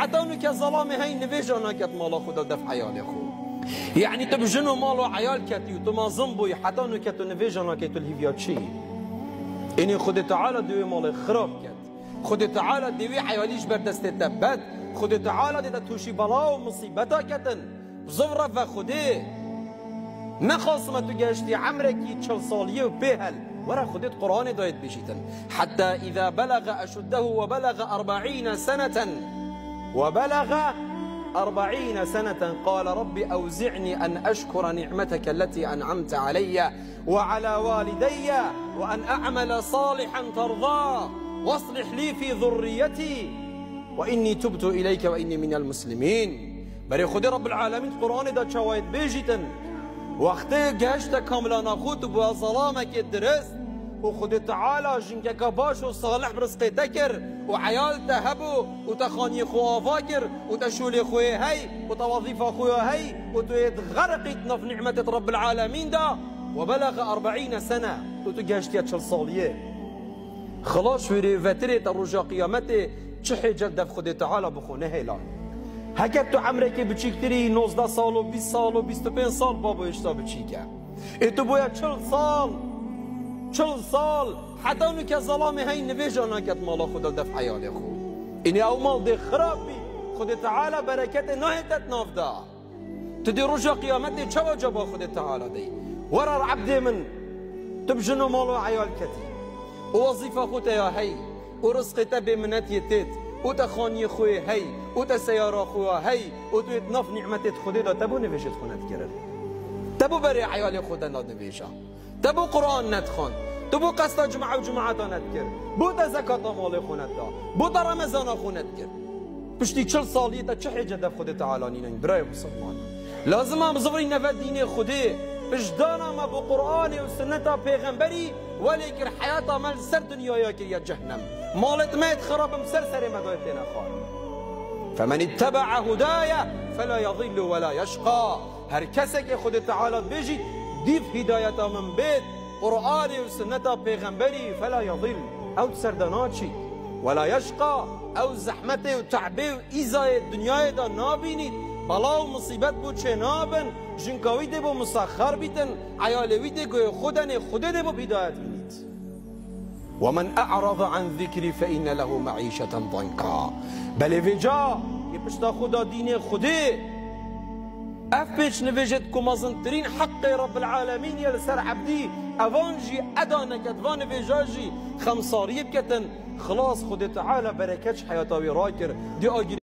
حتى اونو که ظلام هی نویجا نکت مالا خدا دفع عیال خو یعنی تو بجنو مال و عیال کتی و تو مازم بوی حتى اونو که تو نویجا نکت تو الهیویا چی اینی خود تعالی دوی مال خراب کت خود تعالی دوی عیالیش بر دست تبت خود تعالی دیده توشی بلا و مصیبتا کتن زفر و خوده نخواستم تو گشتی عمرکی 40 سالیه و بهل ورا خودت قرآن دايت بشيتن حتى إذا بلغ أشده وبلغ 40 سنة قال رب أوزعني أن أشكر نعمتك التي أنعمت علي وعلى والدي وأن أعمل صالحا ترضاه واصلح لي في ذريتي وإني تبت إليك وإني من المسلمين بري خدي رب العالمين قرآن دا شوايت بيجيتن وقتی گشت کاملا نخود و ظلامك درست و خود تعالی جنگك باش و صالح برزقی تکر و عیال تهبو و تخانی خواه کر و تشول خواه هی و توظیف خواه هی و تو يتغرقت نف نعمة رب العالمين دا وبلغ 40 سنة و تو گشت 40 سالية خلاص في فترة الرجاء قيامته چه حجت دف خود تعالی بخونه هیلان هکت تو عمرك بچیکتری 19 سال و 20 سال و 25 سال بابا اشتا بچیکه ای تو باید 40 سال حتی اونو که ظلام هی نویجا نکت مالا خدا دفع عیال خو اینی او مال دی خراب بی خود تعالی برکت نهیتت ناف دا تو دی رجا قیامت دی چه وجبا خود تعالی دی ورا عبد من تبجنو مالو عیال کتی و وظیفه خود یا هی و رزق تبی منت یتید و تخانی خوی هی و تسیارا خواه هی و تو اتناف نعمتت خودی دا تبو نویشت خونت کرد تبو بری عیال خود نویشا تبو قرآن ندخون تبو قصد جمعه و جمعه ند کرد بو تا زکات مال خونت دا بو تا رمضان خونت کرد پشتی 40 سالی تا چه حجت دف خود تعالی نینن برای مسلمان لازم هم زوری نفد دین خودی بجدانا ما بو قرآن و سنت پیغمبری ولیکن حیات عمل سر دنیا یا جهنم مالت ميت خراب مسر مدايتنا خال فمن اتبع هدايا فلا يضل ولا يشقى هر كسك خود تعالى بيجي ديف هداية من بيت قرآن وسنة پیغمبري فلا يضل او سردناتشي ولا يشقى او زحمته وتعبه وإيزاي الدنيا دا نابينيد بلا ومصيبت بو چه نابن جنكاوي دي بو مسخر بيتن عيالوي دي خودن خود دي بو هداية بينيد ومن أعرض عن ذكري فإن له معيشة ضنكا بل فيجا يبشتا خدا دين خدي أفبش نفجت كمازنترين حق رب العالمين يلسر عبدي أفانجي أدانك أدفان فيجاجي خمساري بكتن خلاص خد تعالى بركتش حياتاوي راكر دي